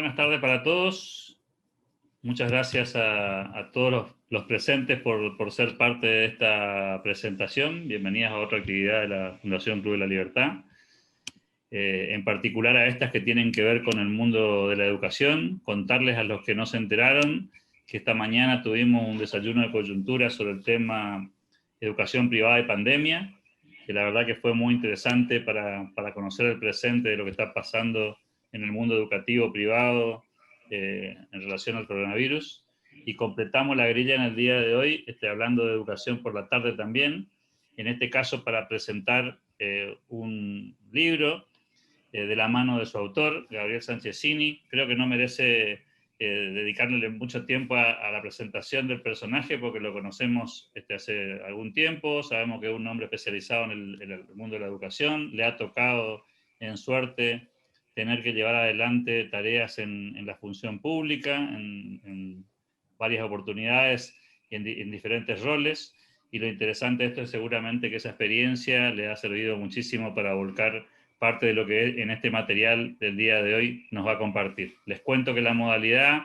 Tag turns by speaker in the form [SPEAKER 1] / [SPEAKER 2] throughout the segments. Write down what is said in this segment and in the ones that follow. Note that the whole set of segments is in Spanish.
[SPEAKER 1] Buenas tardes para todos. Muchas gracias a todos los presentes por ser parte de esta presentación. Bienvenidas a otra actividad de la Fundación Club de la Libertad. En particular a estas que tienen que ver con el mundo de la educación. Contarles a los que no se enteraron que esta mañana tuvimos un desayuno de coyuntura sobre el tema educación privada y pandemia, que la verdad que fue muy interesante para conocer el presente de lo que está pasando en el mundo educativo privado en relación al coronavirus. Y completamos la grilla en el día de hoy, hablando de educación por la tarde también, en este caso para presentar un libro de la mano de su autor, Gabriel Sanchezini. Creo que no merece dedicarle mucho tiempo a la presentación del personaje porque lo conocemos hace algún tiempo, sabemos que es un hombre especializado en el mundo de la educación, le ha tocado en suerte tener que llevar adelante tareas en la función pública, en varias oportunidades y en diferentes roles, y lo interesante de esto es seguramente que esa experiencia le ha servido muchísimo para volcar parte de lo que en este material del día de hoy nos va a compartir. Les cuento que la modalidad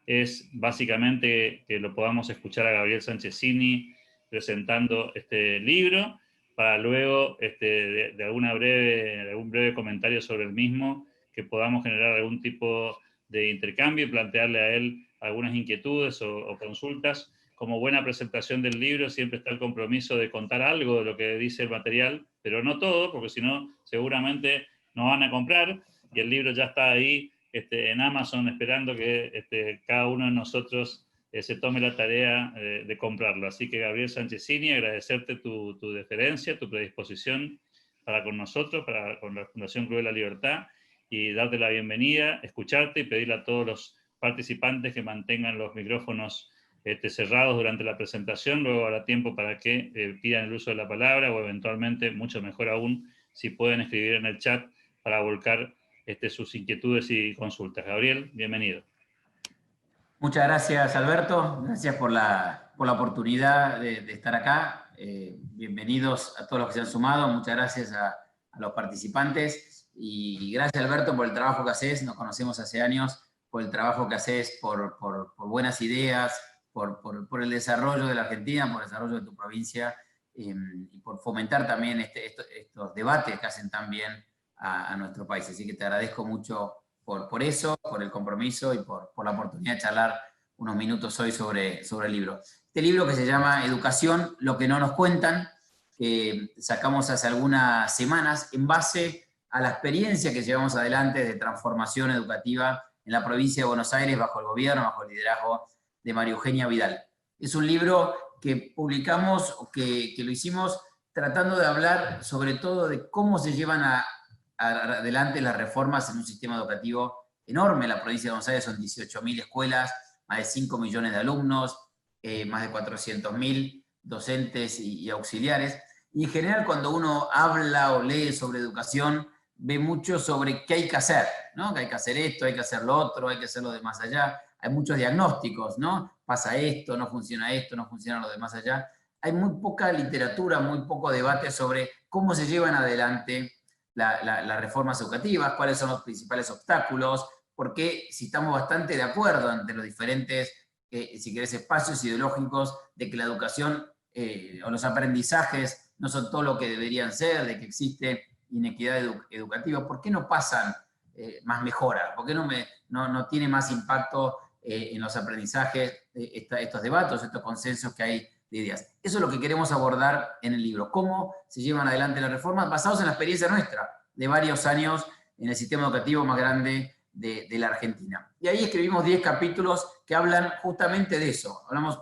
[SPEAKER 1] es básicamente que lo podamos escuchar a Gabriel Sanchezini presentando este libro, para luego de algún breve comentario sobre el mismo, que podamos generar algún tipo de intercambio y plantearle a él algunas inquietudes o consultas. Como buena presentación del libro siempre está el compromiso de contar algo de lo que dice el material, pero no todo, porque si no seguramente no van a comprar, y el libro ya está ahí en Amazon esperando que cada uno de nosotros se tome la tarea de comprarlo. Así que Gabriel Sanchezini, agradecerte tu deferencia, tu predisposición para con nosotros, con la Fundación Club de la Libertad, y darte la bienvenida, escucharte y pedirle a todos los participantes que mantengan los micrófonos cerrados durante la presentación. Luego habrá tiempo para que pidan el uso de la palabra, o eventualmente, mucho mejor aún, si pueden escribir en el chat para volcar sus inquietudes y consultas. Gabriel, bienvenido.
[SPEAKER 2] Muchas gracias, Alberto. Gracias por la oportunidad de estar acá. Bienvenidos a todos los que se han sumado. Muchas gracias a los participantes. Y gracias, Alberto, por el trabajo que haces. Nos conocemos hace años, por el trabajo que haces, por buenas ideas, por el desarrollo de la Argentina, por el desarrollo de tu provincia, y por fomentar también estos debates que hacen tan bien a nuestro país. Así que te agradezco mucho por eso, por el compromiso y por la oportunidad de charlar unos minutos hoy sobre el libro. Este libro que se llama Educación, lo que no nos cuentan, que sacamos hace algunas semanas en base a la experiencia que llevamos adelante de transformación educativa en la provincia de Buenos Aires bajo el gobierno, bajo el liderazgo de María Eugenia Vidal. Es un libro que publicamos, que lo hicimos tratando de hablar sobre todo de cómo se llevan adelante las reformas en un sistema educativo enorme. La provincia de Buenos Aires son 18.000 escuelas, más de 5 millones de alumnos, más de 400.000 docentes y auxiliares. Y en general, cuando uno habla o lee sobre educación, ve mucho sobre qué hay que hacer, ¿no? Que hay que hacer esto, hay que hacer lo otro, hay que hacer lo de más allá. Hay muchos diagnósticos, ¿no? Pasa esto, no funciona lo de más allá. Hay muy poca literatura, muy poco debate sobre cómo se llevan adelante las reformas educativas, cuáles son los principales obstáculos, porque si estamos bastante de acuerdo entre los diferentes, si querés, espacios ideológicos de que la educación o los aprendizajes no son todo lo que deberían ser, de que existe inequidad educativa, ¿por qué no pasan más mejora? ¿Por qué no tiene más impacto en los aprendizajes estos debates, estos consensos que hay de ideas? Eso es lo que queremos abordar en el libro. Cómo se llevan adelante las reformas basados en la experiencia nuestra de varios años en el sistema educativo más grande de la Argentina. Y ahí escribimos 10 capítulos que hablan justamente de eso. Hablamos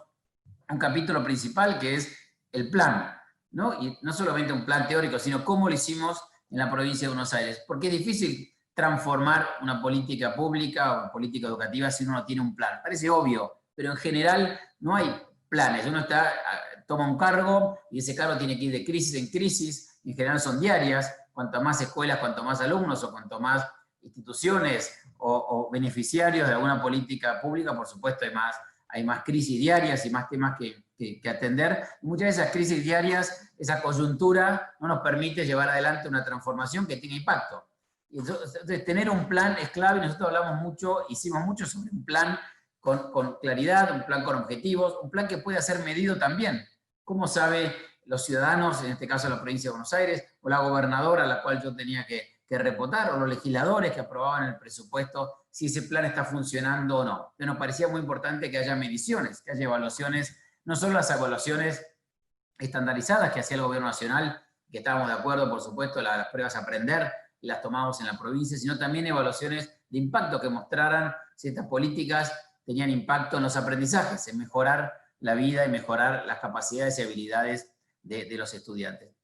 [SPEAKER 2] un capítulo principal que es el plan, ¿no? Y no solamente un plan teórico, sino cómo lo hicimos en la provincia de Buenos Aires. Porque es difícil transformar una política pública o una política educativa si uno no tiene un plan. Parece obvio, pero en general no hay planes. Uno toma un cargo y ese cargo tiene que ir de crisis en crisis, en general son diarias. Cuanto más escuelas, cuanto más alumnos o cuanto más instituciones o beneficiarios de alguna política pública, por supuesto hay más crisis diarias y más temas que atender. Y muchas de esas crisis diarias, esa coyuntura no nos permite llevar adelante una transformación que tenga impacto. Y entonces, tener un plan es clave, y nosotros hablamos mucho, hicimos mucho sobre un plan con claridad, un plan con objetivos, un plan que pueda ser medido también. ¿Cómo sabe los ciudadanos, en este caso la provincia de Buenos Aires, o la gobernadora a la cual yo tenía que reportar, o los legisladores que aprobaban el presupuesto, si ese plan está funcionando o no? Entonces nos parecía muy importante que haya mediciones, que haya evaluaciones, no solo las evaluaciones estandarizadas que hacía el gobierno nacional, que estábamos de acuerdo, por supuesto, las pruebas a aprender, y las tomamos en la provincia, sino también evaluaciones de impacto que mostraran si estas políticas tenían impacto en los aprendizajes, en mejorar la vida y mejorar las capacidades y habilidades de los estudiantes.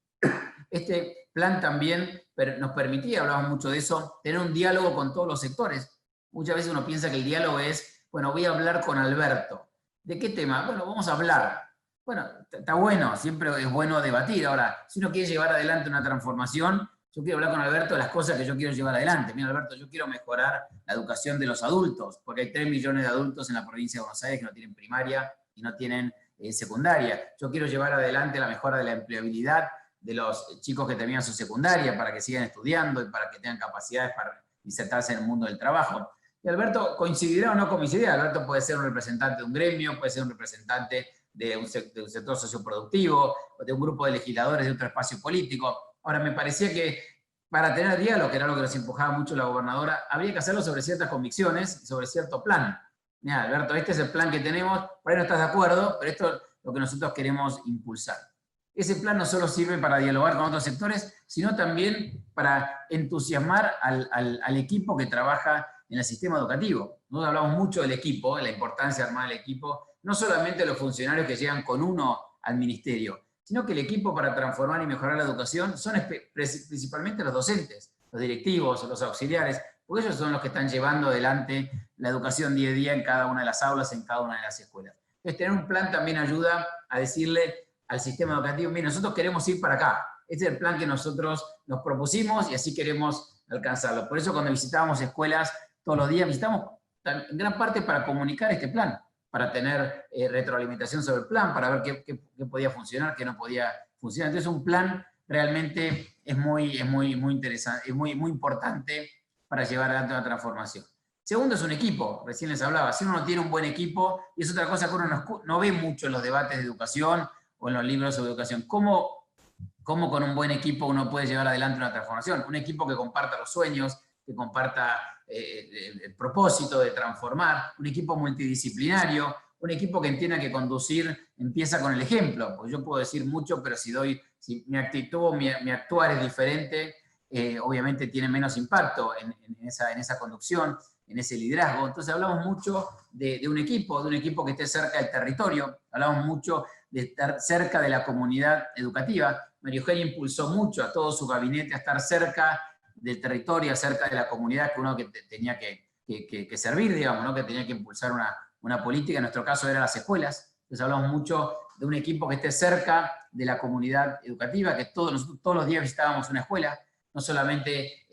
[SPEAKER 2] Este plan también nos permitía, hablamos mucho de eso, tener un diálogo con todos los sectores. Muchas veces uno piensa que el diálogo es, bueno, voy a hablar con Alberto. ¿De qué tema? Bueno, vamos a hablar. Bueno, está bueno, siempre es bueno debatir. Ahora, si uno quiere llevar adelante una transformación, yo quiero hablar con Alberto de las cosas que yo quiero llevar adelante. Mira, Alberto, yo quiero mejorar la educación de los adultos, porque hay 3 millones de adultos en la provincia de Buenos Aires que no tienen primaria y no tienen secundaria. Yo quiero llevar adelante la mejora de la empleabilidad de los chicos que terminan su secundaria para que sigan estudiando y para que tengan capacidades para insertarse en el mundo del trabajo. Y Alberto coincidirá o no coincidirá. Alberto puede ser un representante de un gremio, puede ser un representante de un sector socioproductivo, o de un grupo de legisladores de otro espacio político. Ahora, me parecía que para tener diálogo, que era lo que nos empujaba mucho la gobernadora, habría que hacerlo sobre ciertas convicciones, sobre cierto plan. Mira, Alberto, este es el plan que tenemos, por ahí no estás de acuerdo, pero esto es lo que nosotros queremos impulsar. Ese plan no solo sirve para dialogar con otros sectores, sino también para entusiasmar al equipo que trabaja en el sistema educativo. Nosotros hablamos mucho del equipo, de la importancia de armar el equipo, no solamente los funcionarios que llegan con uno al ministerio, sino que el equipo para transformar y mejorar la educación son principalmente los docentes, los directivos, los auxiliares, porque ellos son los que están llevando adelante la educación día a día en cada una de las aulas, en cada una de las escuelas. Entonces, tener un plan también ayuda a decirle al sistema educativo, mire, nosotros queremos ir para acá, este es el plan que nosotros nos propusimos y así queremos alcanzarlo. Por eso cuando visitábamos escuelas todos los días, visitamos en gran parte para comunicar este plan, para tener retroalimentación sobre el plan, para ver qué podía funcionar, qué no podía funcionar. Entonces un plan realmente es muy interesante, es muy importante para llevar adelante una transformación. Segundo es un equipo, recién les hablaba, si uno no tiene un buen equipo, y es otra cosa que uno no ve mucho en los debates de educación o en los libros sobre educación, ¿cómo con un buen equipo uno puede llevar adelante una transformación? Un equipo que comparta los sueños, que comparta el propósito de transformar, un equipo multidisciplinario, un equipo que entienda que conducir empieza con el ejemplo, porque yo puedo decir mucho, pero si mi actitud o mi actuar es diferente, obviamente tiene menos impacto en esa conducción, en ese liderazgo. Entonces hablamos mucho de un equipo que esté cerca del territorio, hablamos mucho de estar cerca de la comunidad educativa. María Eugenia impulsó mucho a todo su gabinete a estar cerca del territorio, cerca de la comunidad que uno tenía que servir, digamos, ¿no? Que tenía que impulsar una política. En nuestro caso eran las escuelas. Entonces hablamos mucho de un equipo que esté cerca de la comunidad educativa, que nosotros todos los días visitábamos una escuela, no solamente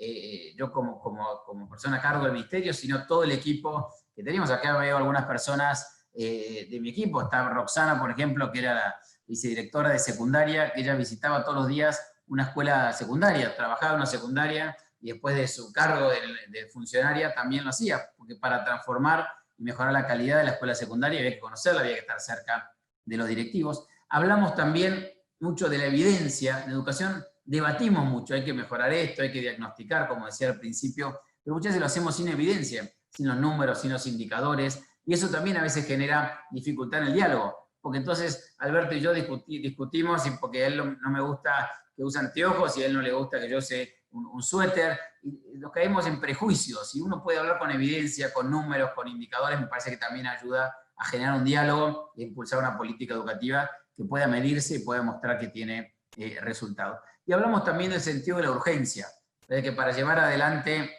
[SPEAKER 2] yo como persona a cargo del ministerio, sino todo el equipo que teníamos. Acá veo algunas personas de mi equipo. Está Roxana, por ejemplo, que era la vicedirectora de secundaria, que ella visitaba todos los días una escuela secundaria, trabajaba en una secundaria y después de su cargo de funcionaria también lo hacía, porque para transformar y mejorar la calidad de la escuela secundaria había que conocerla, había que estar cerca de los directivos. Hablamos también mucho de la evidencia. En educación debatimos mucho, hay que mejorar esto, hay que diagnosticar, como decía al principio, pero muchas veces lo hacemos sin evidencia, sin los números, sin los indicadores, y eso también a veces genera dificultad en el diálogo, porque entonces Alberto y yo discutimos, y porque a él no me gusta que use anteojos, y a él no le gusta que yo use un suéter, y nos caemos en prejuicios, y uno puede hablar con evidencia, con números, con indicadores, me parece que también ayuda a generar un diálogo e impulsar una política educativa que pueda medirse y pueda mostrar que tiene resultados. Y hablamos también del sentido de la urgencia, de que para llevar adelante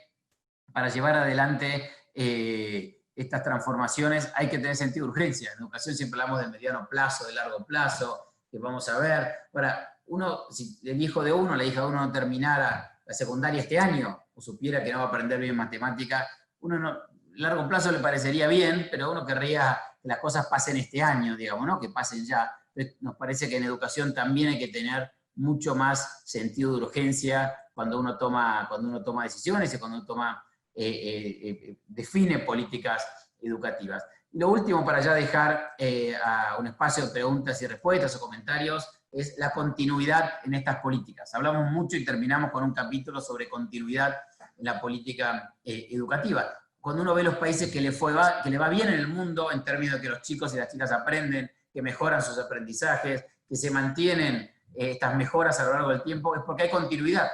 [SPEAKER 2] estas transformaciones hay que tener sentido de urgencia. En educación siempre hablamos de mediano plazo, de largo plazo, que vamos a ver. Ahora, si el hijo de uno, la hija de uno no terminara la secundaria este año, o supiera que no va a aprender bien matemática, a largo plazo le parecería bien, pero uno querría que las cosas pasen este año, digamos, ¿no? Que pasen ya. Entonces, nos parece que en educación también hay que tener mucho más sentido de urgencia cuando uno toma decisiones y cuando uno define políticas educativas. Y lo último, para ya dejar a un espacio de preguntas y respuestas o comentarios, es la continuidad en estas políticas. Hablamos mucho y terminamos con un capítulo sobre continuidad en la política educativa. Cuando uno ve los países que le va bien en el mundo, en términos de que los chicos y las chicas aprenden, que mejoran sus aprendizajes, que se mantienen estas mejoras a lo largo del tiempo, es porque hay continuidad.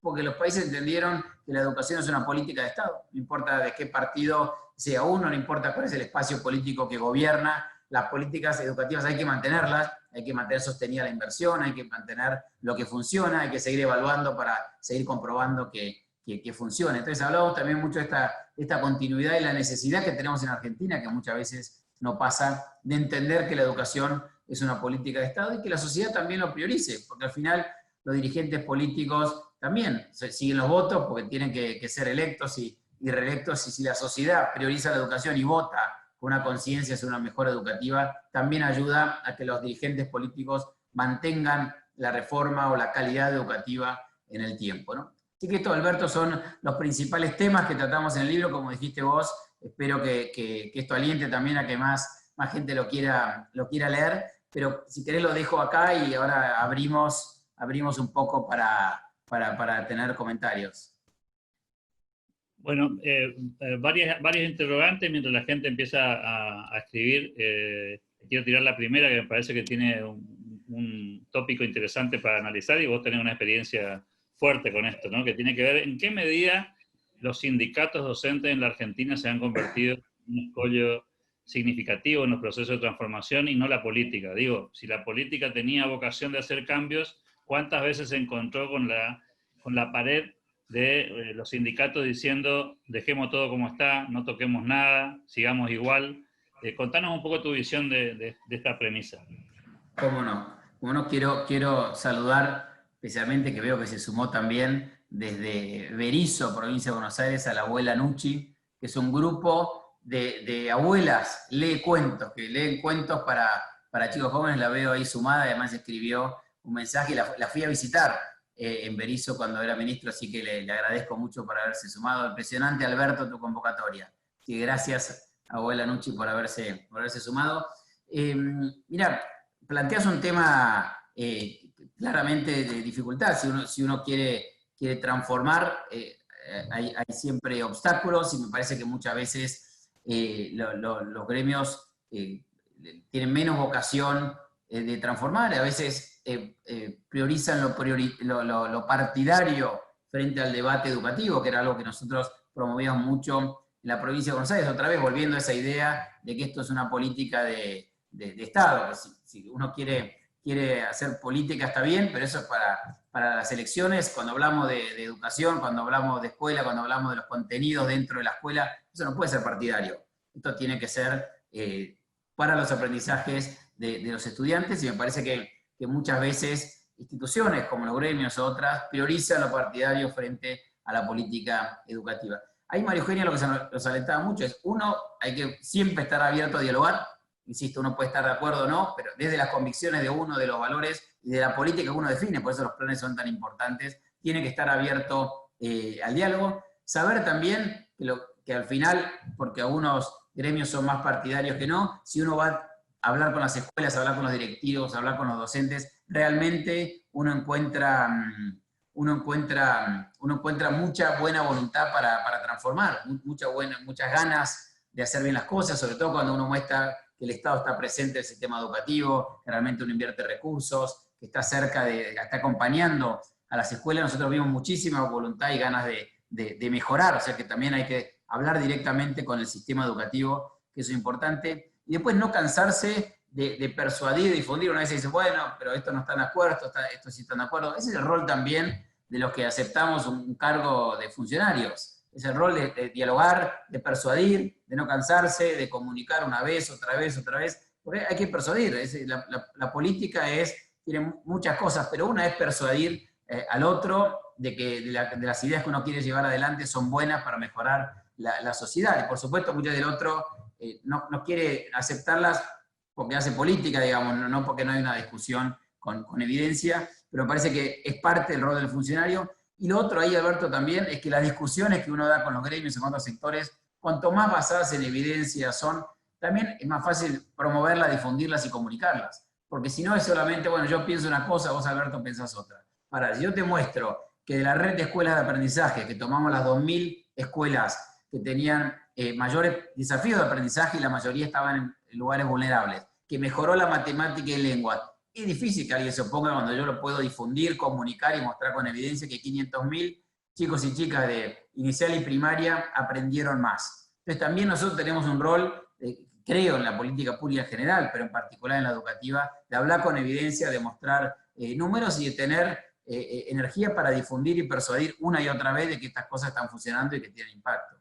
[SPEAKER 2] Porque los países entendieron que la educación es una política de Estado. No importa de qué partido sea uno, no importa cuál es el espacio político que gobierna, las políticas educativas hay que mantenerlas, hay que mantener sostenida la inversión, hay que mantener lo que funciona, hay que seguir evaluando para seguir comprobando que funcione. Entonces hablamos también mucho de esta continuidad y la necesidad que tenemos en Argentina, que muchas veces no pasa, de entender que la educación es una política de Estado y que la sociedad también lo priorice, porque al final los dirigentes políticos también siguen los votos porque tienen que ser electos y reelectos, y si la sociedad prioriza la educación y vota con una conciencia hacia una mejora educativa, también ayuda a que los dirigentes políticos mantengan la reforma o la calidad educativa en el tiempo, ¿no? Así que esto, Alberto, son los principales temas que tratamos en el libro, como dijiste vos. Espero que esto aliente también a que más gente lo quiera leer, pero si querés lo dejo acá y ahora abrimos un poco para tener comentarios.
[SPEAKER 1] Bueno, varias interrogantes mientras la gente empieza a escribir. Quiero tirar la primera, que me parece que tiene un tópico interesante para analizar, y vos tenés una experiencia fuerte con esto, ¿no? Que tiene que ver en qué medida los sindicatos docentes en la Argentina se han convertido en un escollo significativo en los procesos de transformación y no la política. Digo, si la política tenía vocación de hacer cambios, ¿cuántas veces se encontró con la pared de los sindicatos diciendo dejemos todo como está, no toquemos nada, sigamos igual? Contanos un poco tu visión de esta premisa.
[SPEAKER 2] Cómo no, quiero saludar especialmente, que veo que se sumó también desde Berisso, provincia de Buenos Aires, a la abuela Nucci, que es un grupo de abuelas, que leen cuentos para chicos jóvenes. La veo ahí sumada, además escribió un mensaje, la fui a visitar en Berisso cuando era ministro, así que le agradezco mucho por haberse sumado. Impresionante, Alberto, tu convocatoria. Así que gracias, abuela Nucci, por haberse sumado. Mira, planteas un tema claramente de dificultad. Si uno quiere transformar, hay siempre obstáculos, y me parece que muchas veces los gremios tienen menos vocación de transformar, a veces priorizan lo partidario frente al debate educativo, que era algo que nosotros promovíamos mucho en la provincia de Buenos Aires, otra vez volviendo a esa idea de que esto es una política de Estado. Si uno quiere hacer política está bien, pero eso es para las elecciones. Cuando hablamos de educación, cuando hablamos de escuela, cuando hablamos de los contenidos dentro de la escuela, eso no puede ser partidario. Esto tiene que ser para los aprendizajes de los estudiantes, y me parece que muchas veces instituciones como los gremios o otras priorizan lo partidario frente a la política educativa. Ahí María Eugenia lo que nos alentaba mucho es, uno, hay que siempre estar abierto a dialogar. Insisto, uno puede estar de acuerdo o no, pero desde las convicciones de uno, de los valores y de la política que uno define, por eso los planes son tan importantes, tiene que estar abierto al diálogo. Saber también que al final, porque algunos gremios son más partidarios que no, si uno va a hablar con las escuelas, a hablar con los directivos, a hablar con los docentes, realmente uno encuentra mucha buena voluntad para transformar, muchas ganas de hacer bien las cosas, sobre todo cuando uno muestra que el Estado está presente en el sistema educativo, que realmente uno invierte recursos, que está cerca está acompañando a las escuelas. Nosotros vimos muchísima voluntad y ganas de mejorar, o sea que también hay que hablar directamente con el sistema educativo, que eso es importante, y después no cansarse de persuadir, de difundir. Una vez se dice, bueno, pero esto no está de acuerdo, esto sí está de acuerdo. Ese es el rol también de los que aceptamos un cargo de funcionarios. Es el rol de dialogar, de persuadir, de no cansarse, de comunicar una vez, otra vez, porque hay que persuadir. La política tiene muchas cosas, pero una es persuadir al otro de que las ideas que uno quiere llevar adelante son buenas para mejorar la sociedad. Y por supuesto, muchas del otro no quiere aceptarlas porque hace política, digamos, no porque no hay una discusión con evidencia, pero me parece que es parte del rol del funcionario. Y lo otro ahí, Alberto, también, es que las discusiones que uno da con los gremios y con otros sectores, cuanto más basadas en evidencia son, también es más fácil promoverlas, difundirlas y comunicarlas. Porque si no es solamente, bueno, yo pienso una cosa, vos, Alberto, pensás otra. Ahora, si yo te muestro que de la red de escuelas de aprendizaje, que tomamos las 2000 escuelas que tenían mayores desafíos de aprendizaje y la mayoría estaban en lugares vulnerables, que mejoró la matemática y lengua, es difícil que alguien se oponga cuando yo lo puedo difundir, comunicar y mostrar con evidencia que 500.000 chicos y chicas de inicial y primaria aprendieron más. Entonces también nosotros tenemos un rol, creo, en la política pública en general, pero en particular en la educativa, de hablar con evidencia, de mostrar números y de tener energía para difundir y persuadir una y otra vez de que estas cosas están funcionando y que tienen impacto.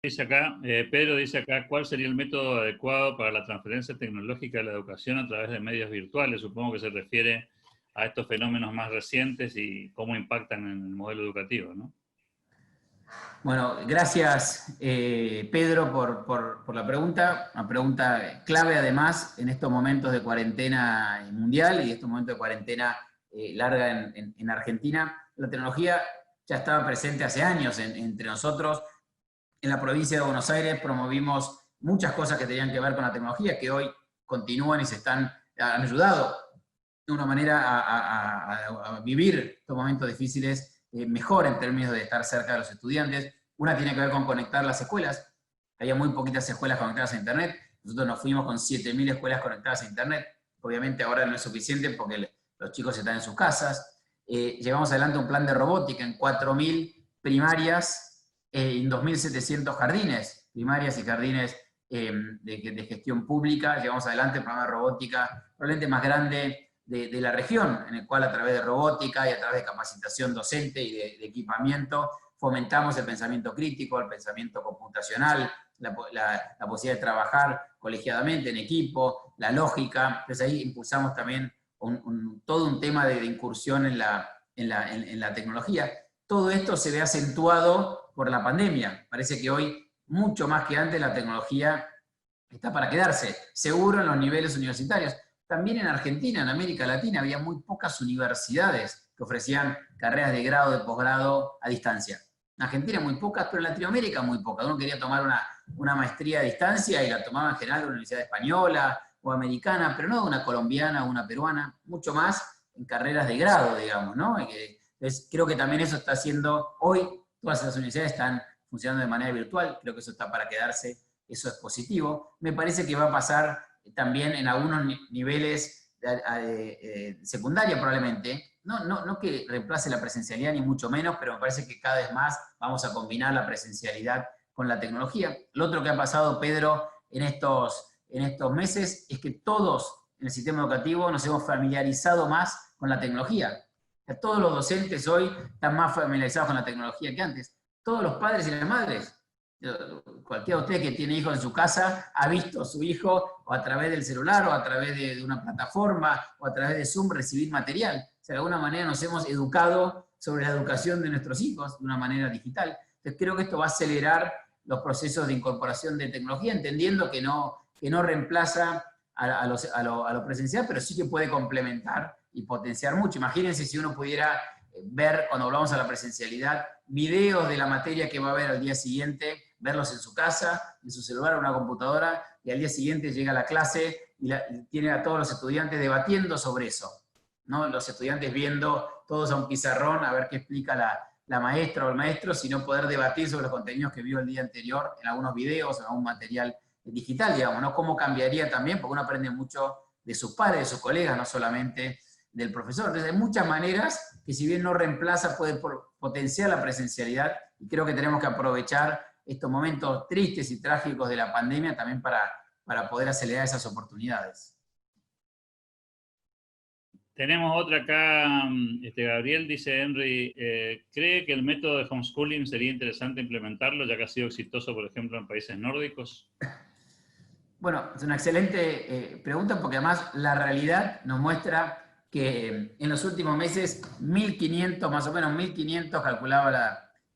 [SPEAKER 1] Dice acá, Pedro dice acá, ¿cuál sería el método adecuado para la transferencia tecnológica de la educación a través de medios virtuales? Supongo que se refiere a estos fenómenos más recientes y cómo impactan en el modelo educativo, ¿no?
[SPEAKER 2] Bueno, gracias Pedro por la pregunta, una pregunta clave además en estos momentos de cuarentena mundial y estos momentos de cuarentena larga en Argentina. La tecnología ya estaba presente hace años entre nosotros. En la provincia de Buenos Aires promovimos muchas cosas que tenían que ver con la tecnología, que hoy continúan y han ayudado de una manera a vivir estos momentos difíciles mejor en términos de estar cerca de los estudiantes. Una tiene que ver con conectar las escuelas. Había muy poquitas escuelas conectadas a Internet. Nosotros nos fuimos con 7.000 escuelas conectadas a Internet. Obviamente ahora no es suficiente porque los chicos están en sus casas. Llevamos adelante un plan de robótica en 4.000 primarias, en 2.700 jardines, primarias y jardines de gestión pública. Llevamos adelante el programa de robótica probablemente más grande de la región, en el cual a través de robótica y a través de capacitación docente y de equipamiento fomentamos el pensamiento crítico, el pensamiento computacional, la posibilidad de trabajar colegiadamente en equipo, la lógica. Entonces ahí impulsamos también todo un tema de incursión en la tecnología. Todo esto se ve acentuado por la pandemia. Parece que hoy, mucho más que antes, la tecnología está para quedarse, seguro en los niveles universitarios. También en Argentina, en América Latina, había muy pocas universidades que ofrecían carreras de grado, de posgrado a distancia. En Argentina muy pocas, pero en Latinoamérica muy pocas. Uno quería tomar una maestría a distancia y la tomaba en general de una universidad española o americana, pero no de una colombiana o una peruana, mucho más en carreras de grado, digamos, ¿no? Entonces, creo que también eso está haciendo, hoy todas las universidades están funcionando de manera virtual, creo que eso está para quedarse, eso es positivo. Me parece que va a pasar también en algunos niveles de secundaria probablemente, no que reemplace la presencialidad ni mucho menos, pero me parece que cada vez más vamos a combinar la presencialidad con la tecnología. Lo otro que ha pasado, Pedro, en estos meses es que todos en el sistema educativo nos hemos familiarizado más con la tecnología. Todos los docentes hoy están más familiarizados con la tecnología que antes. Todos los padres y las madres. Cualquiera de ustedes que tiene hijos en su casa ha visto a su hijo o a través del celular o a través de una plataforma o a través de Zoom recibir material. O sea, de alguna manera nos hemos educado sobre la educación de nuestros hijos de una manera digital. Entonces creo que esto va a acelerar los procesos de incorporación de tecnología, entendiendo que no reemplaza a lo presencial, pero sí que puede complementar y potenciar mucho. Imagínense si uno pudiera ver, cuando hablamos a la presencialidad, videos de la materia que va a ver al día siguiente, verlos en su casa, en su celular o una computadora, y al día siguiente llega a la clase y tiene a todos los estudiantes debatiendo sobre eso, ¿no? Los estudiantes viendo todos a un pizarrón a ver qué explica la maestra o el maestro, sino poder debatir sobre los contenidos que vio el día anterior en algunos videos, en algún material digital, digamos, ¿no? Cómo cambiaría también, porque uno aprende mucho de sus padres, de sus colegas, no solamente del profesor. Entonces hay muchas maneras que si bien no reemplaza, puede potenciar la presencialidad, y creo que tenemos que aprovechar estos momentos tristes y trágicos de la pandemia también para poder acelerar esas oportunidades.
[SPEAKER 1] Tenemos otra acá, Gabriel dice, Henry, ¿cree que el método de homeschooling sería interesante implementarlo, ya que ha sido exitoso, por ejemplo, en países nórdicos?
[SPEAKER 2] Bueno, es una excelente pregunta, porque además la realidad nos muestra que en los últimos meses 1.500, más o menos 1.500, calculaba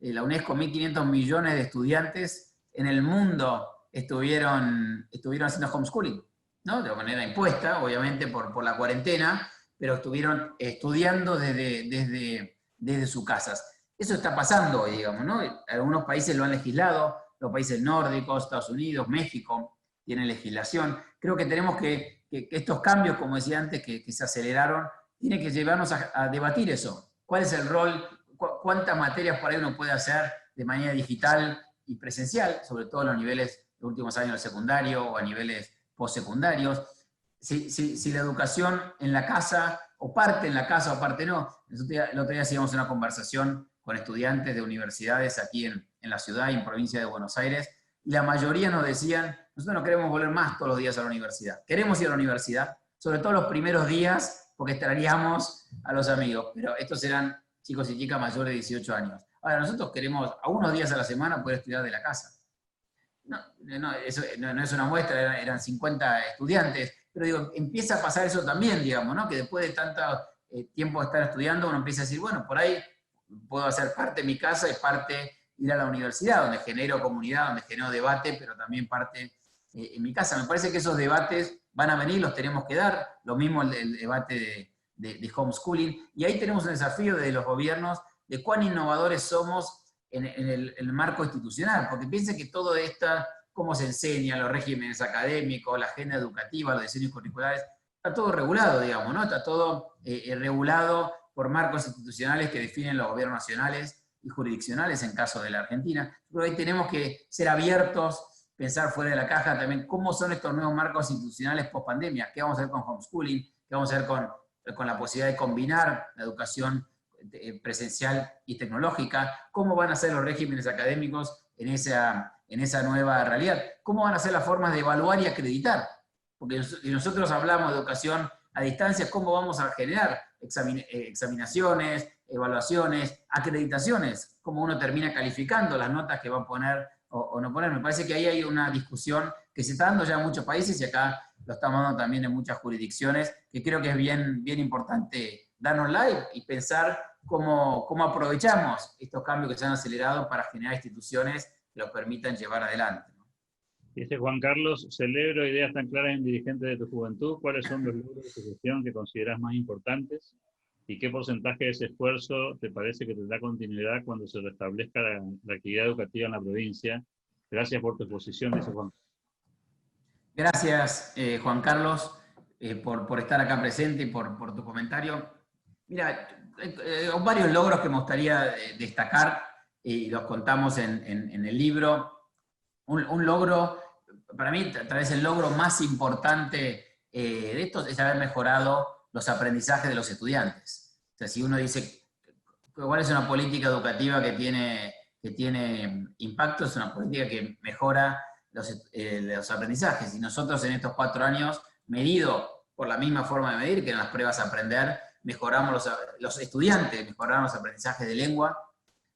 [SPEAKER 2] la UNESCO, 1.500 millones de estudiantes en el mundo estuvieron haciendo homeschooling, ¿no? De manera impuesta, obviamente, por la cuarentena, pero estuvieron estudiando desde desde sus casas. Eso está pasando hoy, digamos, ¿no? Algunos países lo han legislado, los países nórdicos, Estados Unidos, México, tienen legislación. Creo que tenemos que estos cambios, como decía antes, que se aceleraron, tienen que llevarnos a debatir eso. ¿Cuál es el rol? ¿Cuántas materias por ahí uno puede hacer de manera digital y presencial, sobre todo en los niveles de últimos años del secundario o a niveles postsecundarios? Si la educación en la casa, o parte en la casa o parte no. El otro día hacíamos una conversación con estudiantes de universidades aquí en la ciudad y en provincia de Buenos Aires, y la mayoría nos decían, nosotros no queremos volver más todos los días a la universidad. Queremos ir a la universidad, sobre todo los primeros días, porque extrañamos a los amigos, pero estos eran chicos y chicas mayores de 18 años. Ahora, nosotros queremos a unos días a la semana poder estudiar de la casa. Eso no es una muestra, eran 50 estudiantes, pero digo, empieza a pasar eso también, digamos, ¿no? Que después de tanto tiempo de estar estudiando, uno empieza a decir, bueno, por ahí puedo hacer parte de mi casa y parte ir a la universidad, donde genero comunidad, donde genero debate, pero también parte en mi casa. Me parece que esos debates van a venir, los tenemos que dar, lo mismo el debate de homeschooling, y ahí tenemos un desafío de los gobiernos de cuán innovadores somos en el marco institucional, porque piensen que todo esto, cómo se enseña, los regímenes académicos, la agenda educativa, los diseños curriculares, está todo regulado, digamos, ¿no? Está todo regulado por marcos institucionales que definen los gobiernos nacionales y jurisdiccionales en caso de la Argentina. Pero ahí tenemos que ser abiertos, pensar fuera de la caja también cómo son estos nuevos marcos institucionales post pandemia, qué vamos a hacer con homeschooling, qué vamos a hacer con la posibilidad de combinar la educación presencial y tecnológica, cómo van a ser los regímenes académicos en esa nueva realidad, cómo van a ser las formas de evaluar y acreditar, porque si nosotros hablamos de educación a distancia, cómo vamos a generar examinaciones, evaluaciones, acreditaciones, cómo uno termina calificando las notas que va a poner o no poner. Me parece que ahí hay una discusión que se está dando ya en muchos países y acá lo estamos dando también en muchas jurisdicciones, que creo que es bien importante darnos live y pensar cómo aprovechamos estos cambios que se han acelerado para generar instituciones que los permitan llevar adelante, ¿no?
[SPEAKER 1] Dice Juan Carlos, celebro ideas tan claras en dirigentes de tu juventud. ¿Cuáles son los logros de tu gestión que consideras más importantes? ¿Y qué porcentaje de ese esfuerzo te parece que tendrá continuidad cuando se restablezca la actividad educativa en la provincia? Gracias por tu exposición, dice Juan.
[SPEAKER 2] Gracias, Juan Carlos, por estar acá presente y por tu comentario. Mira, hay varios logros que me gustaría destacar, y los contamos en el libro. Un logro, para mí, tal vez el logro más importante de esto es haber mejorado los aprendizajes de los estudiantes. O sea, si uno dice, ¿cuál es una política educativa que tiene impacto? Es una política que mejora los aprendizajes. Y nosotros en estos 4 años, medido por la misma forma de medir, que en las pruebas a aprender, mejoramos los estudiantes, mejoraron los aprendizajes de lengua,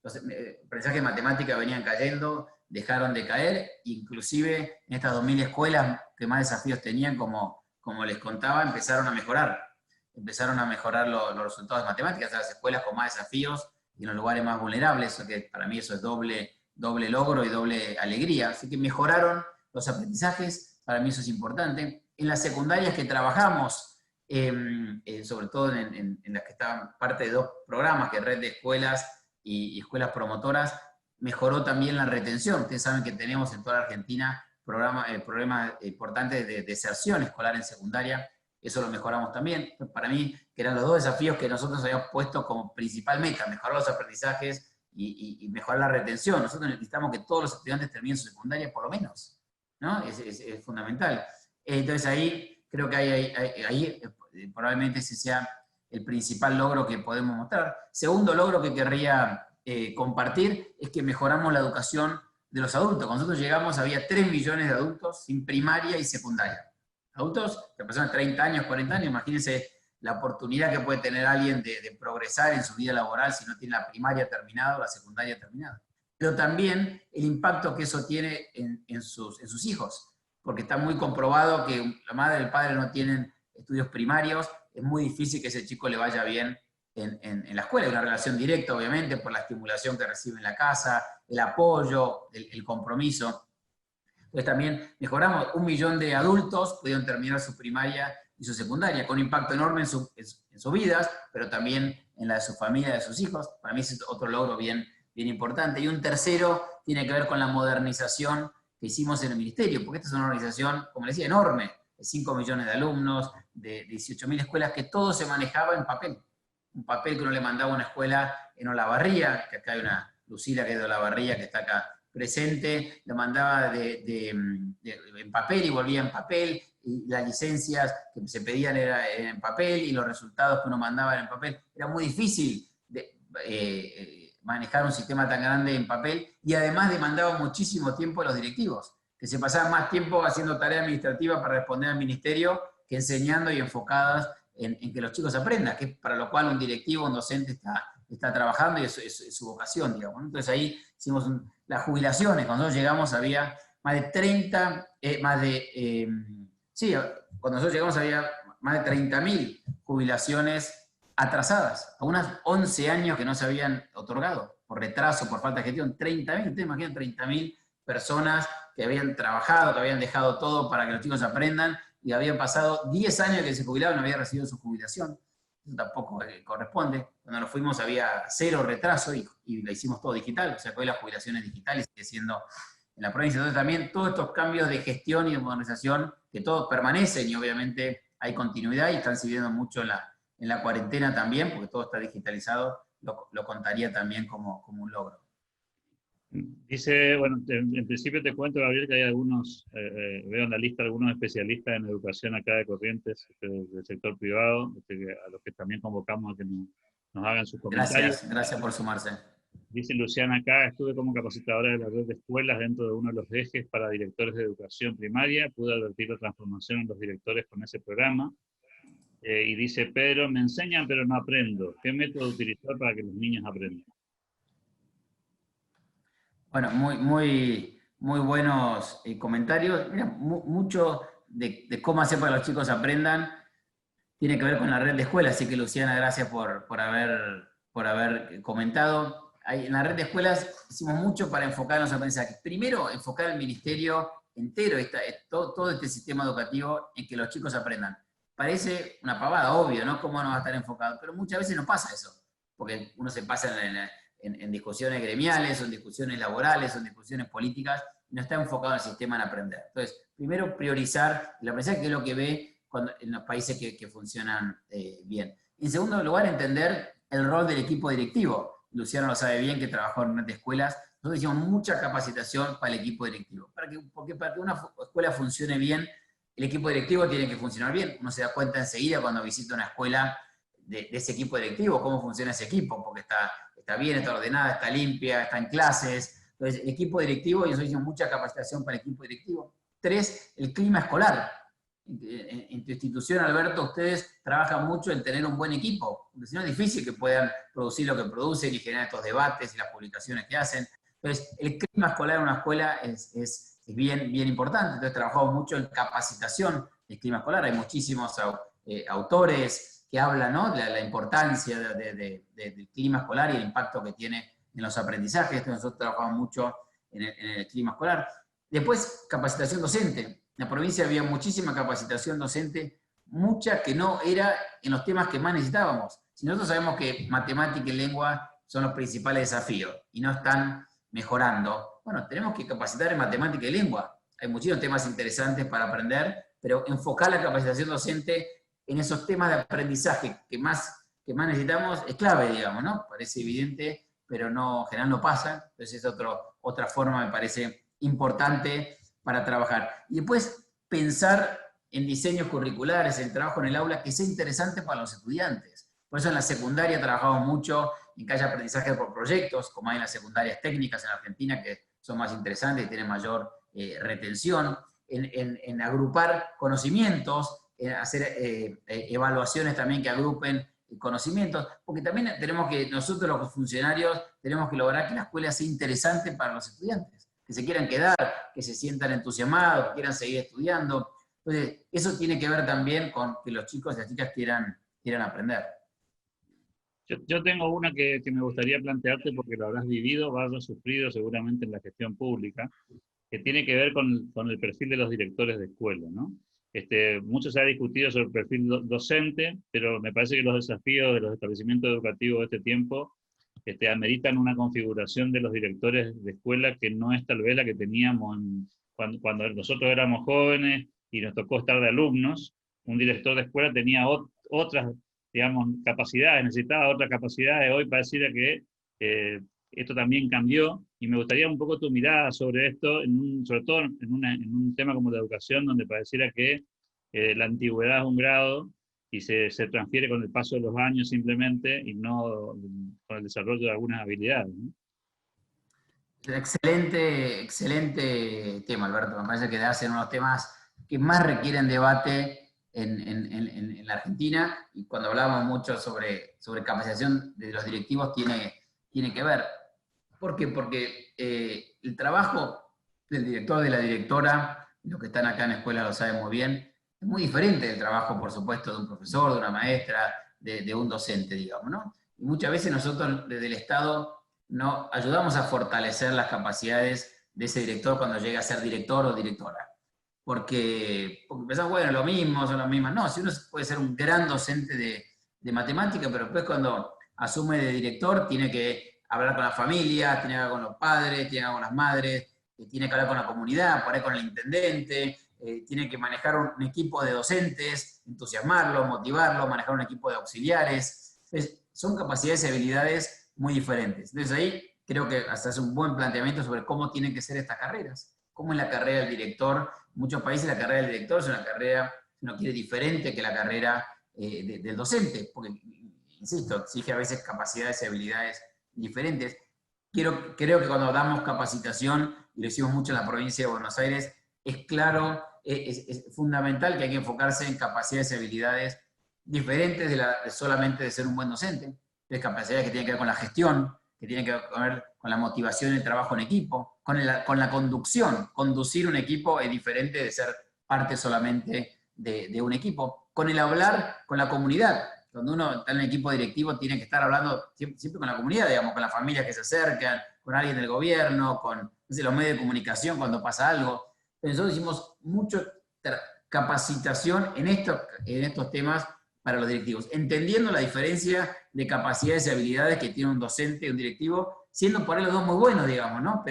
[SPEAKER 2] los aprendizajes de matemática venían cayendo, dejaron de caer, inclusive en estas 2000 escuelas que más desafíos tenían, como les contaba, empezaron a mejorar los resultados de matemáticas, las escuelas con más desafíos y en los lugares más vulnerables, eso que para mí eso es doble logro y doble alegría. Así que mejoraron los aprendizajes, para mí eso es importante. En las secundarias que trabajamos, sobre todo en las que estaban parte de 2 programas, que es Red de Escuelas y Escuelas Promotoras, mejoró también la retención. Ustedes saben que tenemos en toda la Argentina problemas importantes de deserción escolar en secundaria, eso lo mejoramos también. Para mí, que eran los 2 desafíos que nosotros habíamos puesto como principal meta, mejorar los aprendizajes y mejorar la retención. Nosotros necesitamos que todos los estudiantes terminen su secundaria por lo menos, ¿no? Es fundamental. Entonces ahí, creo que ahí probablemente ese sea el principal logro que podemos mostrar. Segundo logro que querría compartir es que mejoramos la educación de los adultos. Cuando nosotros llegamos había 3 millones de adultos sin primaria y secundaria. Adultos, que personas de 30 años, 40 años, imagínense la oportunidad que puede tener alguien de progresar en su vida laboral si no tiene la primaria terminada o la secundaria terminada. Pero también el impacto que eso tiene en sus hijos, porque está muy comprobado que la madre y el padre no tienen estudios primarios, es muy difícil que ese chico le vaya bien en la escuela. Hay una relación directa, obviamente, por la estimulación que recibe en la casa, el apoyo, el compromiso. Entonces también mejoramos, 1 millón de adultos pudieron terminar su primaria y su secundaria, con un impacto enorme en sus vidas, pero también en la de su familia, de sus hijos. Para mí es otro logro bien importante. Y un tercero tiene que ver con la modernización que hicimos en el ministerio, porque esta es una organización, como les decía, enorme, de 5 millones de alumnos, de 18.000 escuelas, que todo se manejaba en papel. Un papel que uno le mandaba a una escuela en Olavarría, que acá hay una Lucila que es de Olavarría, que está acá presente, lo mandaba en papel y volvía en papel, y las licencias que se pedían eran en papel, y los resultados que uno mandaba eran en papel. Era muy difícil manejar un sistema tan grande en papel, y además demandaba muchísimo tiempo a los directivos, que se pasaban más tiempo haciendo tarea administrativa para responder al ministerio que enseñando y enfocadas en que los chicos aprendan, que es para lo cual un directivo, un docente está trabajando, y es su vocación, digamos. Entonces ahí hicimos las jubilaciones. Cuando nosotros llegamos había más de 30, cuando nosotros llegamos había más de 30.000 jubilaciones atrasadas, a unas 11 años que no se habían otorgado, por retraso, por falta de gestión. 30.000, ustedes imaginan 30.000 personas que habían trabajado, que habían dejado todo para que los chicos aprendan, y habían pasado 10 años que se jubilaban y no habían recibido su jubilación. Eso tampoco corresponde. Cuando nos fuimos había 0 retraso, y la hicimos todo digital, o sea que hoy la jubilación es digital y sigue siendo en la provincia. Entonces también todos estos cambios de gestión y de modernización, que todos permanecen, y obviamente hay continuidad, y están sirviendo mucho en la cuarentena también, porque todo está digitalizado, lo contaría también como un logro.
[SPEAKER 1] Dice, bueno, en principio te cuento, Gabriel, que hay algunos, veo en la lista algunos especialistas en educación acá de Corrientes, del sector privado, a los que también convocamos a que nos hagan sus comentarios.
[SPEAKER 2] Gracias por sumarse.
[SPEAKER 1] Dice Luciana acá, estuve como capacitadora de la red de escuelas dentro de uno de los ejes para directores de educación primaria, pude advertir la transformación en los directores con ese programa. Y dice, Pedro, me enseñan pero no aprendo. ¿Qué método utilizar para que los niños aprendan?
[SPEAKER 2] Bueno, muy buenos comentarios. Mira, mucho de cómo hacer para que los chicos aprendan tiene que ver con la red de escuelas, así que Luciana, gracias por haber comentado. En la red de escuelas hicimos mucho para enfocar en los aprendizajes. Primero, enfocar el ministerio entero, todo este sistema educativo, en que los chicos aprendan. Parece una pavada, obvio, ¿no? ¿Cómo no va a estar enfocado? Pero muchas veces no pasa eso, porque uno se pasa en discusiones gremiales, o en discusiones laborales, o en discusiones políticas, y no está enfocado en el sistema en aprender. Entonces, primero priorizar el aprendizaje, que es lo que ve en los países que funcionan bien. En segundo lugar, entender el rol del equipo directivo. Luciano lo sabe bien, que trabajó en red de escuelas. Nosotros hicimos mucha capacitación para el equipo directivo, porque para que una escuela funcione bien, el equipo directivo tiene que funcionar bien. Uno se da cuenta enseguida cuando visita una escuela de ese equipo directivo, cómo funciona ese equipo, porque está bien, está ordenada, está limpia, está en clases. Entonces, el equipo directivo, y nosotros hicimos mucha capacitación para el equipo directivo. 3, el clima escolar. En tu institución, Alberto, ustedes trabajan mucho en tener un buen equipo, porque si no es difícil que puedan producir lo que producen y generar estos debates y las publicaciones que hacen. Entonces, el clima escolar en una escuela es bien importante. Entonces, trabajamos mucho en capacitación del clima escolar. Hay muchísimos autores que hablan, ¿no?, de la importancia del clima escolar y el impacto que tiene en los aprendizajes. Entonces, nosotros trabajamos mucho en el clima escolar. Después, capacitación docente. En la provincia había muchísima capacitación docente, mucha que no era en los temas que más necesitábamos. Si nosotros sabemos que matemática y lengua son los principales desafíos y no están mejorando, bueno, tenemos que capacitar en matemática y lengua. Hay muchísimos temas interesantes para aprender, pero enfocar la capacitación docente en esos temas de aprendizaje que más necesitamos es clave, digamos, ¿no? Parece evidente, pero no, general no pasa. Entonces es otra forma, me parece importante para trabajar. Y después pensar en diseños curriculares, el trabajo en el aula, que sea interesante para los estudiantes. Por eso en la secundaria trabajamos mucho en que haya aprendizaje por proyectos, como hay en las secundarias técnicas en Argentina, que son más interesantes y tienen mayor retención, en agrupar conocimientos, en hacer evaluaciones también que agrupen conocimientos, porque también nosotros los funcionarios tenemos que lograr que la escuela sea interesante para los estudiantes, que se quieran quedar, que se sientan entusiasmados, que quieran seguir estudiando. Entonces, eso tiene que ver también con que los chicos y las chicas quieran aprender.
[SPEAKER 1] Yo tengo una que me gustaría plantearte, porque lo habrás vivido, lo habrás sufrido seguramente en la gestión pública, que tiene que ver con el perfil de los directores de escuela, ¿no? Mucho se ha discutido sobre el perfil docente, pero me parece que los desafíos de los establecimientos educativos de este tiempo ameritan una configuración de los directores de escuela que no es tal vez la que teníamos cuando nosotros éramos jóvenes y nos tocó estar de alumnos. Un director de escuela tenía otras, digamos, capacidades, necesitaba otras capacidades. Hoy pareciera que esto también cambió, y me gustaría un poco tu mirada sobre esto, sobre todo en un tema como la educación, donde pareciera que la antigüedad es un grado y se transfiere con el paso de los años simplemente, y no con el desarrollo de algunas habilidades, ¿no?
[SPEAKER 2] Excelente, excelente tema, Alberto. Me parece que hacen unos temas que más requieren debate en la Argentina, y cuando hablamos mucho sobre capacitación de los directivos tiene que ver. ¿Por qué? Porque el trabajo del director, de la directora, los que están acá en la escuela lo saben muy bien, es muy diferente del trabajo, por supuesto, de un profesor, de una maestra, de un docente, digamos, ¿no? Y muchas veces nosotros desde el Estado no ayudamos a fortalecer las capacidades de ese director cuando llega a ser director o directora. Porque pensamos, bueno, lo mismo, son las mismas. No, si uno puede ser un gran docente de matemática, pero después cuando asume de director tiene que hablar con la familia, tiene que hablar con los padres, tiene que hablar con las madres, tiene que hablar con la comunidad, por ahí con el intendente, tiene que manejar un equipo de docentes, entusiasmarlo, motivarlo, manejar un equipo de auxiliares. Entonces, son capacidades y habilidades muy diferentes. Entonces ahí creo que hasta es un buen planteamiento sobre cómo tienen que ser estas carreras. Cómo es la carrera del director. En muchos países la carrera del director es una carrera, si uno quiere, diferente que la carrera del docente, porque, insisto, exige a veces capacidades y habilidades diferentes. Creo que cuando damos capacitación, y lo hicimos mucho en la provincia de Buenos Aires, es claro, es fundamental que hay que enfocarse en capacidades y habilidades diferentes solamente de ser un buen docente, de capacidades que tienen que ver con la gestión, que tienen que ver con la motivación y el trabajo en equipo, con la conducción. Conducir un equipo es diferente de ser parte solamente de un equipo. Con el hablar con la comunidad. Cuando uno está en el equipo directivo tiene que estar hablando siempre con la comunidad, digamos, con las familias que se acercan, con alguien del gobierno, con los medios de comunicación cuando pasa algo. Entonces nosotros hicimos mucha capacitación en estos temas para los directivos, entendiendo la diferencia de capacidades y habilidades que tiene un docente y un directivo, siendo por ahí los dos muy buenos, digamos, ¿no?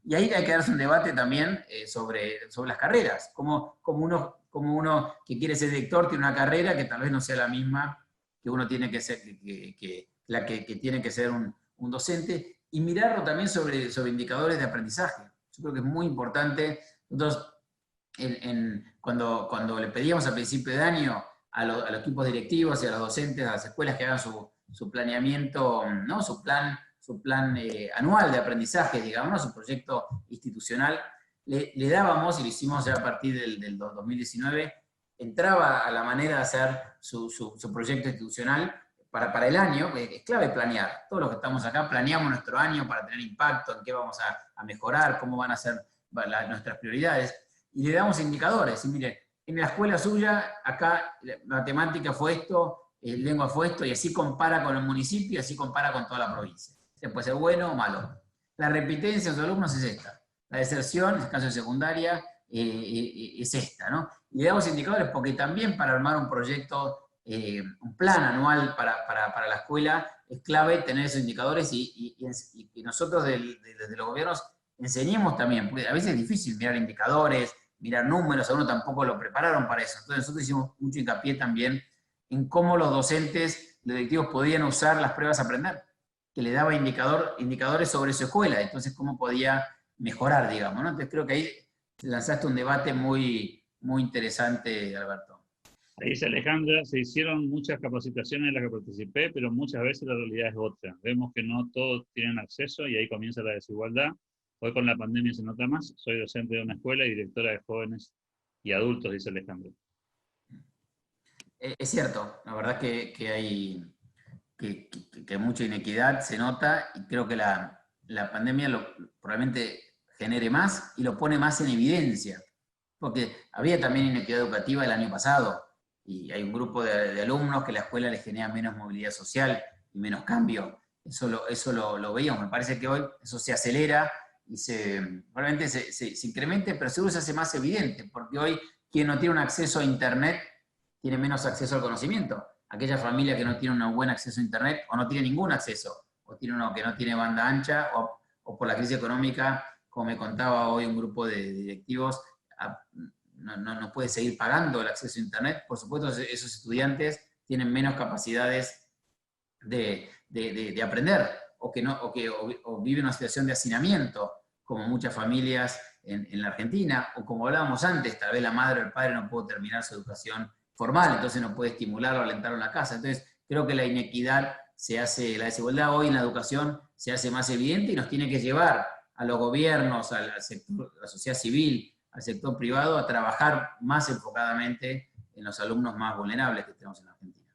[SPEAKER 2] Y ahí hay que darse un debate también sobre las carreras, como uno que quiere ser director tiene una carrera que tal vez no sea la misma que uno tiene que ser, la que tiene que ser un docente, y mirarlo también sobre indicadores de aprendizaje. Yo creo que es muy importante. Nosotros, cuando le pedíamos al principio de año a los equipos directivos y a los docentes, a las escuelas que hagan su planeamiento, ¿no? su plan anual de aprendizaje, digamos, ¿no? Su proyecto institucional, le dábamos, y lo hicimos ya a partir del 2019, entraba a la manera de hacer su proyecto institucional para el año. Es clave planear. Todos los que estamos acá planeamos nuestro año para tener impacto, en qué vamos a mejorar, cómo van a ser nuestras prioridades, y le damos indicadores. Y mire, en la escuela suya, acá matemática fue esto, lengua fue esto, y así compara con el municipio, y así compara con toda la provincia. Puede ser bueno o malo. La repitencia de los alumnos es esta. La deserción, en el caso de secundaria, es esta, ¿no? Y le damos indicadores porque también para armar un proyecto, un plan anual para la escuela, es clave tener esos indicadores, y nosotros desde los gobiernos enseñemos también, porque a veces es difícil mirar indicadores, mirar números, a uno tampoco lo prepararon para eso. Entonces nosotros hicimos mucho hincapié también en cómo los docentes, los directivos podían usar las pruebas a aprender, que le daba indicadores sobre su escuela, entonces cómo podía mejorar, digamos, ¿no? Entonces creo que ahí lanzaste un debate muy, muy interesante, Alberto.
[SPEAKER 1] Ahí dice Alejandra, se hicieron muchas capacitaciones en las que participé, pero muchas veces la realidad es otra. Vemos que no todos tienen acceso y ahí comienza la desigualdad. Hoy con la pandemia se nota más. Soy docente de una escuela y directora de jóvenes y adultos, dice Alejandra.
[SPEAKER 2] Es cierto, la verdad que hay mucha inequidad, se nota, y creo que la pandemia probablemente genere más y lo pone más en evidencia, porque había también inequidad educativa el año pasado, y hay un grupo de alumnos que la escuela les genera menos movilidad social y menos cambio. Eso lo veíamos. Me parece que hoy eso se acelera y probablemente se incremente, pero seguro se hace más evidente, porque hoy quien no tiene un acceso a Internet tiene menos acceso al conocimiento. Aquella familia que no tiene un buen acceso a Internet o no tiene ningún acceso, o tiene uno que no tiene banda ancha, o por la crisis económica, como me contaba hoy un grupo de directivos, no puede seguir pagando el acceso a Internet. Por supuesto, esos estudiantes tienen menos capacidades de aprender, o viven una situación de hacinamiento, como muchas familias en la Argentina, o como hablábamos antes, tal vez la madre o el padre no pudo terminar su educación formal, entonces no puede estimularlo o alentarlo en la casa. Entonces, creo que la inequidad la desigualdad hoy en la educación se hace más evidente y nos tiene que llevar a los gobiernos, al sector, a la sociedad civil, al sector privado, a trabajar más enfocadamente en los alumnos más vulnerables que tenemos en Argentina.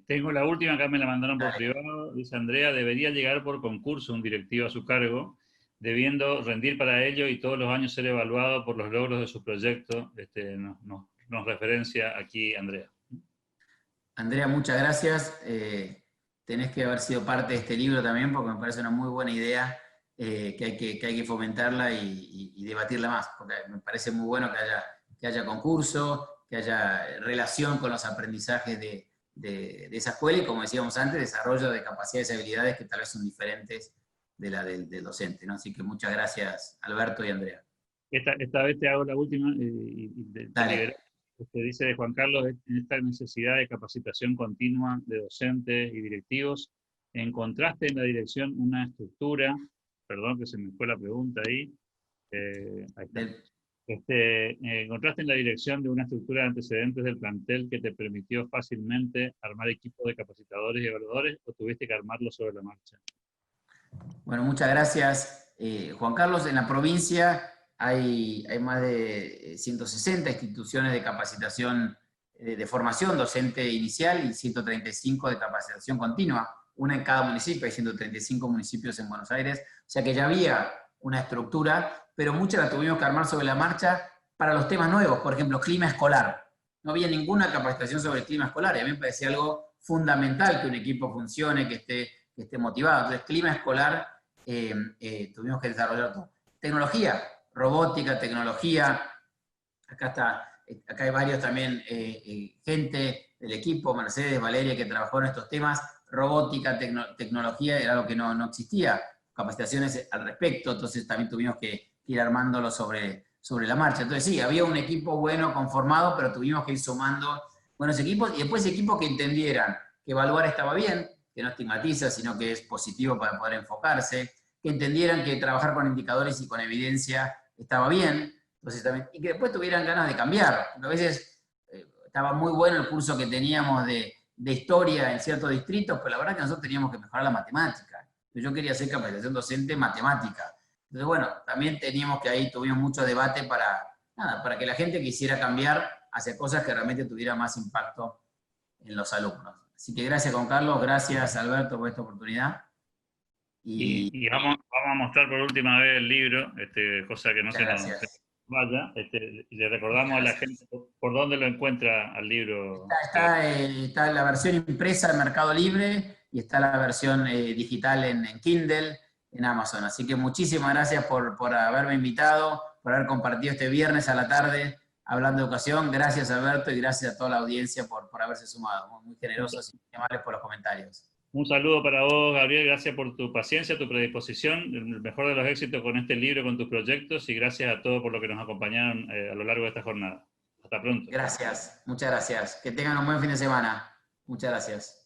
[SPEAKER 1] Tengo la última, acá me la mandaron por
[SPEAKER 2] Dale.
[SPEAKER 1] privado, dice Andrea, debería llegar por concurso un directivo a su cargo, debiendo rendir para ello y todos los años ser evaluado por los logros de su proyecto. Nos referencia aquí Andrea.
[SPEAKER 2] Andrea, muchas gracias. Tenés que haber sido parte de este libro también, porque me parece una muy buena idea, que hay que fomentarla y debatirla más, porque me parece muy bueno que haya concurso, que haya relación con los aprendizajes de esa escuela, y como decíamos antes, desarrollo de capacidades y habilidades que tal vez son diferentes de la del docente, ¿no? Así que muchas gracias, Alberto y Andrea.
[SPEAKER 1] Esta vez te hago la última te
[SPEAKER 2] Dale.
[SPEAKER 1] libero. Dice de Juan Carlos, en esta necesidad de capacitación continua de docentes y directivos, ¿encontraste en la dirección una estructura? Perdón que se me fue la pregunta ahí. Ahí está. ¿Encontraste en la dirección de una estructura de antecedentes del plantel que te permitió fácilmente armar equipos de capacitadores y evaluadores, o tuviste que armarlo sobre la marcha?
[SPEAKER 2] Bueno, muchas gracias, Juan Carlos. En la provincia hay más de 160 instituciones de capacitación, de formación docente inicial, y 135 de capacitación continua, una en cada municipio. Hay 135 municipios en Buenos Aires, o sea que ya había una estructura, pero muchas la tuvimos que armar sobre la marcha para los temas nuevos, por ejemplo, clima escolar. No había ninguna capacitación sobre el clima escolar, y a mí me parecía algo fundamental que un equipo funcione, que esté motivado. Entonces, clima escolar, tuvimos que desarrollar todo. Tecnología, robótica, tecnología. Acá hay varios también, gente del equipo, Mercedes, Valeria, que trabajó en estos temas. Robótica, tecnología era algo que no existía, capacitaciones al respecto, entonces también tuvimos que ir armándolo sobre la marcha. Entonces sí, había un equipo bueno conformado, pero tuvimos que ir sumando buenos equipos, y después equipos que entendieran que evaluar estaba bien, que no estigmatiza, sino que es positivo para poder enfocarse, que entendieran que trabajar con indicadores y con evidencia estaba bien, entonces también, y que después tuvieran ganas de cambiar, porque a veces estaba muy bueno el curso que teníamos de historia en ciertos distritos, pero la verdad que nosotros teníamos que mejorar la matemática. Yo quería hacer capacitación docente matemática. Entonces, bueno, también teníamos que ahí tuvimos mucho debate para que la gente quisiera cambiar hacia cosas que realmente tuvieran más impacto en los alumnos. Así que gracias, Juan Carlos, gracias, Alberto, por esta oportunidad.
[SPEAKER 1] Y vamos a mostrar por última vez el libro, cosa que no se nos vaya. Le recordamos a la gente por dónde lo encuentra al libro.
[SPEAKER 2] Está la versión impresa en Mercado Libre, y está la versión digital en Kindle, en Amazon. Así que muchísimas gracias por haberme invitado, por haber compartido este viernes a la tarde hablando de educación. Gracias, Alberto, y gracias a toda la audiencia por haberse sumado. Muy generosos y amables por los comentarios.
[SPEAKER 1] Un saludo para vos, Gabriel. Gracias por tu paciencia, tu predisposición. El mejor de los éxitos con este libro, con tus proyectos, y gracias a todos por lo que nos acompañaron a lo largo de esta jornada. Hasta pronto.
[SPEAKER 2] Gracias, muchas gracias. Que tengan un buen fin de semana. Muchas gracias.